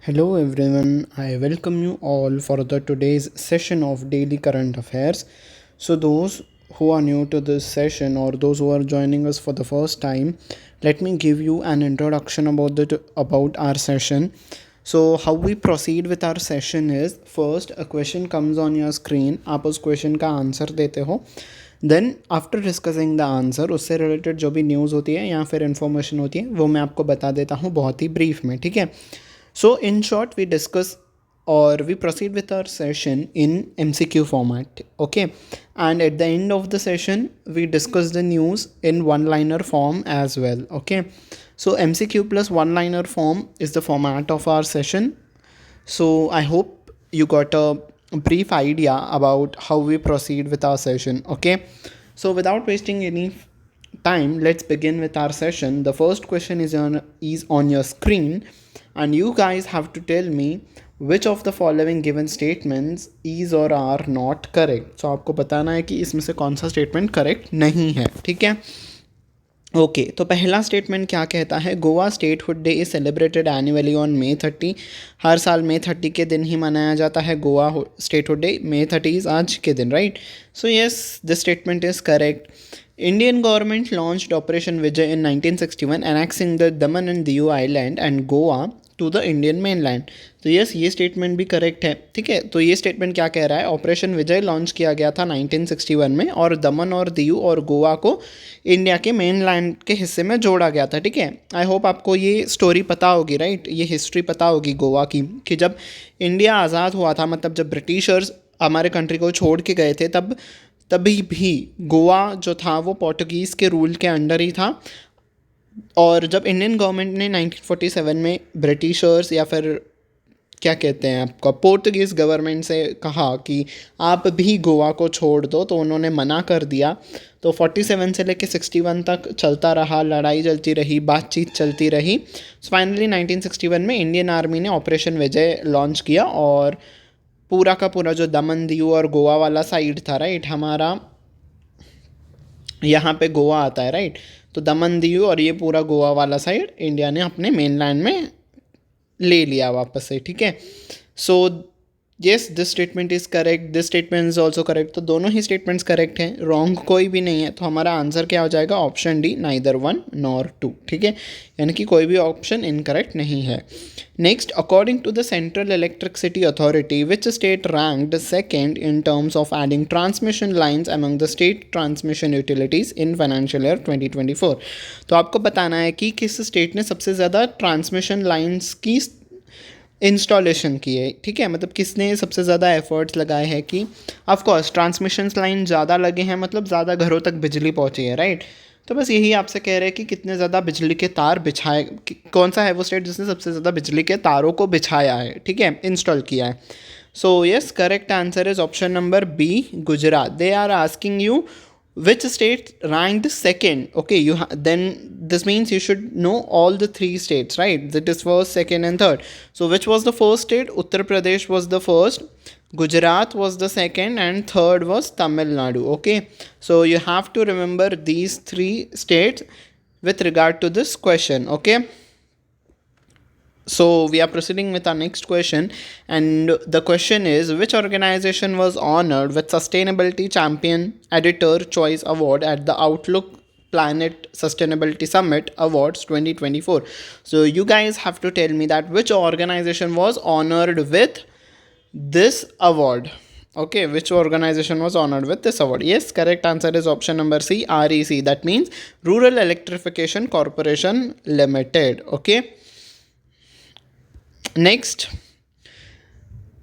Hello everyone, I welcome you all for the today's session of Daily Current Affairs. So those who are new to this session or those who are joining us for the first time, let me give you an introduction about our session. So how we proceed with our session is first a question comes on your screen, आप उस question का answer देते हो. Then after discussing the answer उससे related जो भी news होती है या फिर इन्फॉर्मेशन होती है वो मैं आपको बता देता हूँ बहुत ही ब्रीफ में, ठीक है. So, in short, we discuss or we proceed with our session in MCQ format. Okay. And at the end of the session, we discuss the news in one liner form as well. Okay. So, MCQ plus one liner form is the format of our session. So, I hope you got a brief idea about how we proceed with our session. Okay. So, without wasting any time, let's begin with our session. The first question is on your screen, and you guys have to tell me which of the following given statements is or are not correct. So आपको बताना है कि इसमें से कौन सा statement correct नहीं है, ठीक है. ओके तो पहला स्टेटमेंट क्या कहता है, Goa statehood day is celebrated annually on May 30. हर साल May 30 के दिन ही मनाया जाता है Goa statehood day. May 30 is आज के दिन, right. So yes, this statement is correct. Indian government launched Operation Vijay in 1961, annexing the Daman and Diu island and Goa to the Indian mainland. तो यस, ये स्टेटमेंट भी correct है, ठीक है. तो ये स्टेटमेंट क्या कह रहा है, ऑपरेशन विजय लॉन्च किया गया था 1961 में और दमन और दीव और गोवा को इंडिया के मेनलैंड के हिस्से में जोड़ा गया था, ठीक है. आई होप आपको ये स्टोरी पता होगी, राइट. ये हिस्ट्री पता होगी गोवा की कि जब इंडिया आज़ाद हुआ था, मतलब जब ब्रिटिशर्स हमारे कंट्री को छोड़ के गए थे, तभी भी गोवा जो था वो पोर्टुगीज़ के रूल के अंडर ही था. और जब इंडियन गवर्नमेंट ने 1947 में ब्रिटिशर्स या फिर क्या कहते हैं आपका पोर्तुगीज़ गवर्नमेंट से कहा कि आप भी गोवा को छोड़ दो, तो उन्होंने मना कर दिया. तो 47 से लेके 61 तक चलता रहा, लड़ाई चलती रही, बातचीत चलती रही. फाइनली 1961 में इंडियन आर्मी ने ऑपरेशन विजय लॉन्च किया और पूरा का पूरा जो दमन दीव और गोवा वाला साइड था, राइट, हमारा यहाँ पे गोवा आता है, राइट. तो दमन दीव और ये पूरा गोवा वाला साइड इंडिया ने अपने मेनलैंड में ले लिया वापस से, ठीक है. So yes, this statement is correct, this statement is also correct. तो दोनों ही स्टेटमेंट्स करेक्ट हैं, रॉन्ग कोई भी नहीं है. तो हमारा आंसर क्या हो जाएगा, option D, neither one nor two, ठीक है. यानी कि कोई भी ऑप्शन इनकरेक्ट नहीं है. Next, according to the central electricity authority which state ranked second in terms of adding transmission lines among the state transmission utilities in financial year 2024. तो आपको बताना है कि किस स्टेट ने सबसे ज़्यादा ट्रांसमिशन लाइन्स की इंस्टॉलेशन की है, ठीक है. मतलब किसने सबसे ज़्यादा एफर्ट्स लगाए हैं कि ऑफकोर्स ट्रांसमिशन लाइन ज़्यादा लगे हैं, मतलब ज़्यादा घरों तक बिजली पहुँची है, राइट. तो बस यही आपसे कह रहे हैं कि कितने ज़्यादा बिजली के तार बिछाए, कौन सा है वो स्टेट जिसने सबसे ज़्यादा बिजली के तारों को बिछाया है, ठीक है, इंस्टॉल किया है. So yes, correct answer is option number B, Gujarat. They are asking you which state ranked second. Okay, then this means you should know all the three states, right? That is first, second and third. So which was the first state? Uttar Pradesh was the first, Gujarat was the second, and third was Tamil Nadu. Okay, so you have to remember these three states with regard to this question. Okay, so we are proceeding with our next question, and the question is, which organization was honored with Sustainability Champion Editor Choice Award at the Outlook Planet Sustainability Summit Awards 2024? So you guys have to tell me that which organization was honored with this award. Okay, which organization was honored with this award? Yes, correct answer is option number C, REC. That means Rural Electrification Corporation Limited. Okay. Next,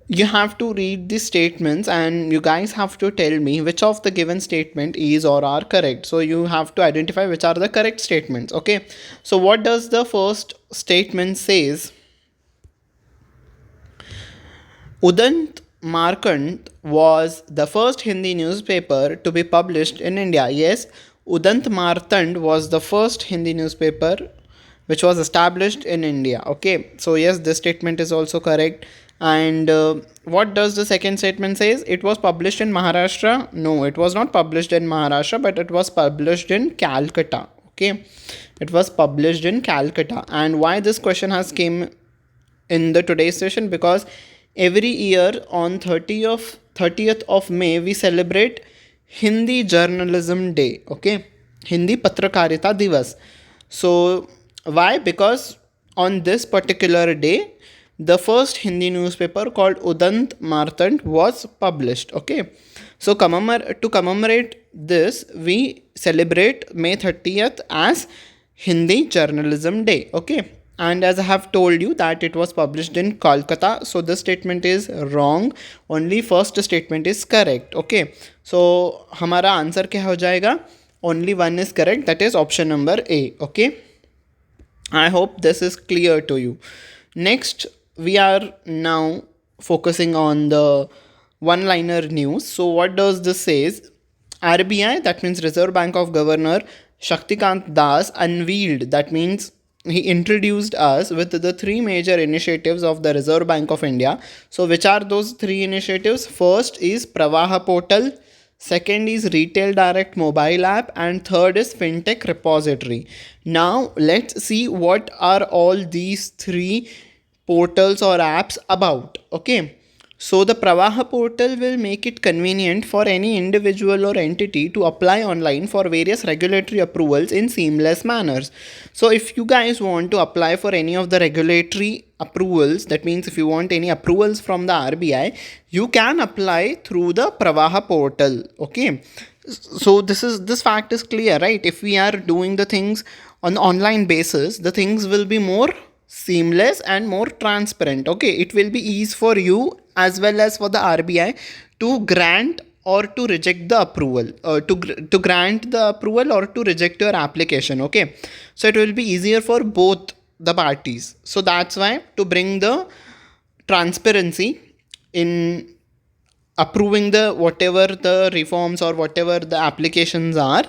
you have to read the statements and you guys have to tell me which of the given statement is or are correct. So you have to identify which are the correct statements. Okay, so what does the first statement says? Udant Markand was the first Hindi newspaper to be published in India. Yes, Udant Martand was the first Hindi newspaper which was established in India. Okay, so yes, this statement is also correct. And what does the second statement says? It was published in Maharashtra. No, it was not published in Maharashtra, but it was published in Calcutta. Okay, it was published in Calcutta. And why this question has came in the today's session, because every year on 30th of May we celebrate Hindi Journalism Day. Okay, Hindi Patrakarita Divas. So why? Because on this particular day, the first Hindi newspaper called Udant Martand was published. Okay, so to commemorate this, we celebrate May 30th as Hindi Journalism Day. Okay, and as I have told you that it was published in Kolkata, so this statement is wrong. Only first statement is correct. Okay, so हमारा answer क्या हो जाएगा? Only one is correct, that is option number A. Okay, I hope this is clear to you. Next, we are now focusing on the one-liner news. So what does this says? RBI, that means Reserve Bank of Governor Shaktikant Das, unveiled, that means he introduced us with the three major initiatives of the Reserve Bank of India. So which are those three initiatives? First is Pravaha Portal, second is Retail Direct mobile app, and third is FinTech repository. Now let's see what are all these three portals or apps about. Okay, so the Pravaha portal will make it convenient for any individual or entity to apply online for various regulatory approvals in seamless manners. So if you guys want to apply for any of the regulatory approvals, that means if you want any approvals from the RBI, you can apply through the Pravaha portal. Okay, so this fact is clear, right? If we are doing the things on the online basis, the things will be more seamless and more transparent. Okay, it will be easy for you as well as for the RBI to grant or to reject the approval, to grant the approval or to reject your application. Okay, so it will be easier for both the parties. So that's why, to bring the transparency in approving the whatever the reforms or whatever the applications are,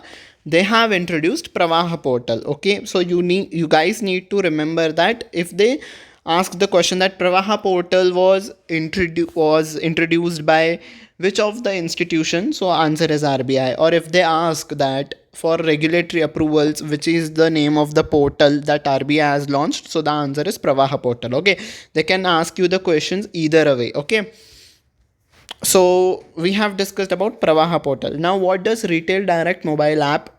they have introduced Pravaha portal. Okay, so you guys need to remember that if they ask the question that Pravaha portal was introduced by which of the institutions, so answer is RBI. Or if they ask that for regulatory approvals, which is the name of the portal that RBI has launched, so the answer is Pravaha portal. Okay, they can ask you the questions either way. Okay, so we have discussed about Pravaha portal. Now what does Retail Direct mobile app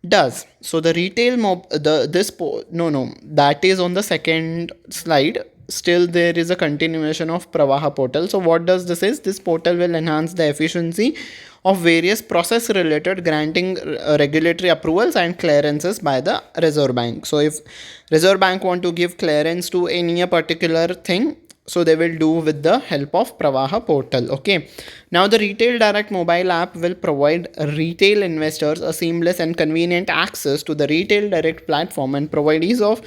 does? So the retail that is on the second slide. Still there is a continuation of Pravaha portal. So what does this is? This portal will enhance the efficiency of various process related granting regulatory approvals and clearances by the Reserve Bank. So if Reserve Bank want to give clearance to any particular thing, so they will do with the help of Pravaha portal. Okay, now the Retail Direct mobile app will provide retail investors a seamless and convenient access to the Retail Direct platform and provide ease of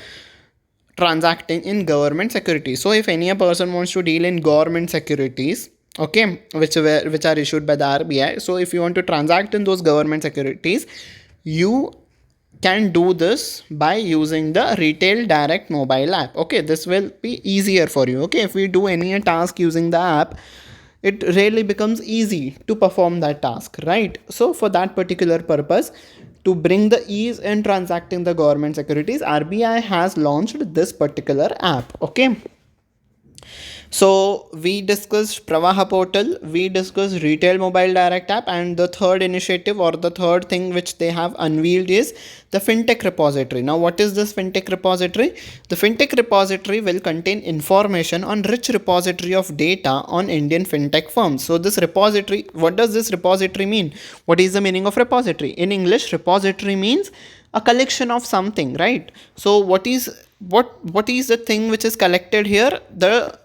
transacting in government securities. So if any person wants to deal in government securities, okay, which are issued by the RBI, so if you want to transact in those government securities, you can do this by using the Retail Direct mobile app. Okay, this will be easier for you. Okay, if we do any task using the app, it really becomes easy to perform that task, right? So for that particular purpose, to bring the ease in transacting the government securities, RBI has launched this particular app. Okay, so we discussed Pravaha portal, we discussed Retail Mobile Direct app, and the third initiative or the third thing which they have unveiled is the FinTech repository. Now what is this FinTech repository? The FinTech repository will contain information on rich repository of data on Indian FinTech firms. So this repository, what does this repository mean? What is the meaning of repository? In English, repository means a collection of something, right? So what is the thing which is collected here? The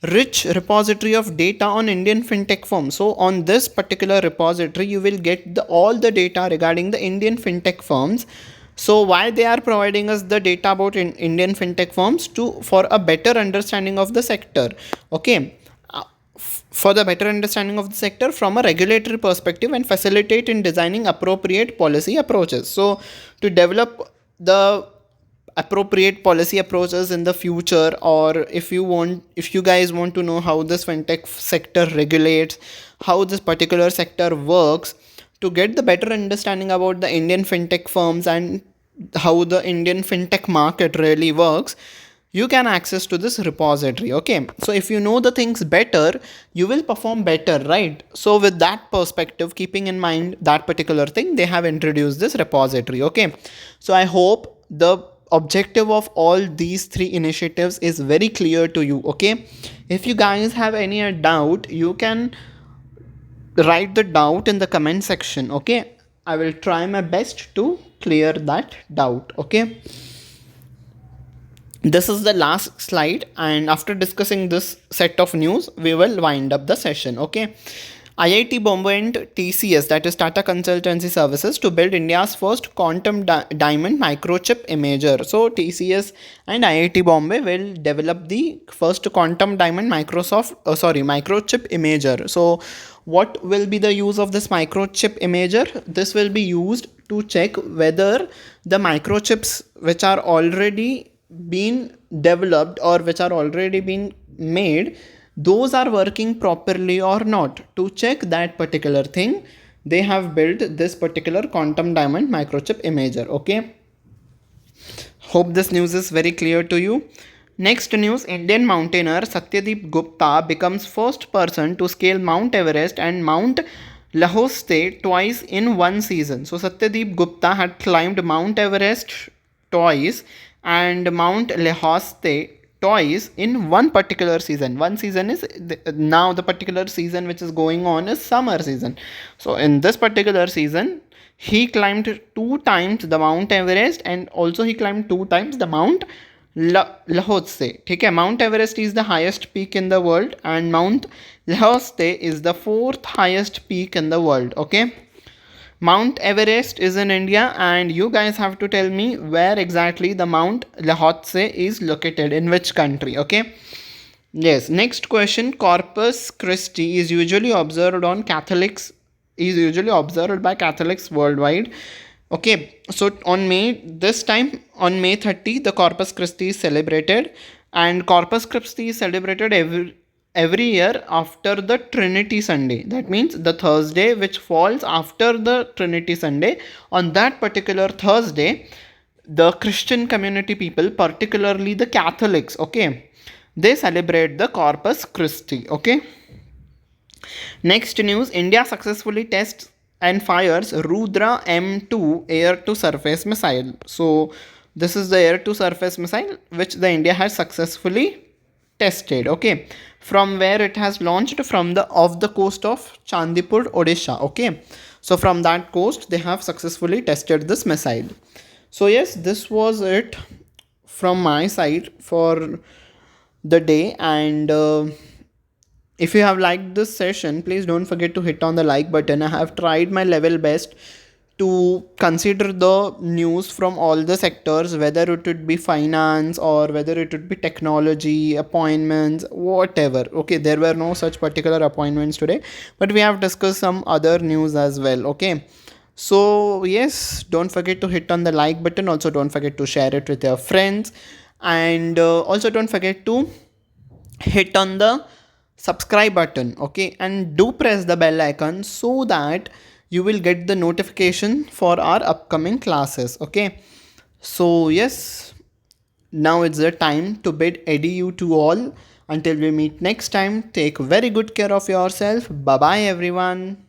rich repository of data on Indian fintech firms. So on this particular repository, you will get all the data regarding the Indian fintech firms. So why they are providing us the data about Indian fintech firms? For a better understanding of the sector. Okay, for the better understanding of the sector from a regulatory perspective and facilitate in designing appropriate policy approaches. So to develop the appropriate policy approaches in the future, or if you guys want to know how this fintech sector regulates, how this particular sector works, to get the better understanding about the Indian fintech firms and how the Indian fintech market really works, you can access to this repository. Okay, so if you know the things better, you will perform better, right? So with that perspective, keeping in mind that particular thing, they have introduced this repository. Okay, so I hope the objective of all these three initiatives is very clear to you. Okay, if you guys have any doubt, you can write the doubt in the comment section. Okay, I will try my best to clear that doubt. Okay, this is the last slide, and after discussing this set of news, we will wind up the session. Okay, IIT Bombay and TCS, that is Tata Consultancy Services, to build India's first quantum diamond microchip imager. So TCS and IIT Bombay will develop the first quantum diamond microchip imager. So what will be the use of this microchip imager? This will be used to check whether the microchips which are already been developed or which are already been made, those are working properly or not. To check that particular thing, they have built this particular quantum diamond microchip imager. Okay, hope this news is very clear to you. Next news, Indian mountaineer Satyadeep Gupta becomes first person to scale Mount Everest and Mount Lhotse twice in one season. So Satyadeep Gupta had climbed Mount Everest twice and Mount Lhotse twice in one particular season. One season is now the particular season which is going on is summer season. So in this particular season, he climbed two times the Mount Everest and also he climbed two times the Mount Lhotse. Okay, Mount Everest is the highest peak in the world and Mount Lhotse is the fourth highest peak in the world. Okay, Mount Everest is in India, and you guys have to tell me where exactly the Mount Lhotse is located, in which country. Okay, yes. Next question, Corpus Christi is usually observed by Catholics worldwide. Okay, so on May 30, the Corpus Christi is celebrated, and Corpus Christi is celebrated every year after the Trinity Sunday. That means the Thursday which falls after the Trinity Sunday. On that particular Thursday, the Christian community people, particularly the Catholics, okay, they celebrate the Corpus Christi. Okay, next news, India successfully tests and fires Rudra M2 air to surface missile. So this is the air to surface missile which the India has successfully tested. Okay, from where it has launched, from the off the coast of Chandipur, Odisha. Okay, so from that coast they have successfully tested this missile. So yes, this was it from my side for the day, and if you have liked this session, please don't forget to hit on the like button. I have tried my level best to consider the news from all the sectors, whether it would be finance or whether it would be technology, appointments, whatever. Okay, there were no such particular appointments today, but we have discussed some other news as well. Okay, so yes, don't forget to hit on the like button. Also, don't forget to share it with your friends, and also don't forget to hit on the subscribe button. Okay, and do press the bell icon so that you will get the notification for our upcoming classes. Okay, so yes, now it's the time to bid adieu to all. Until we meet next time, take very good care of yourself. Bye bye everyone.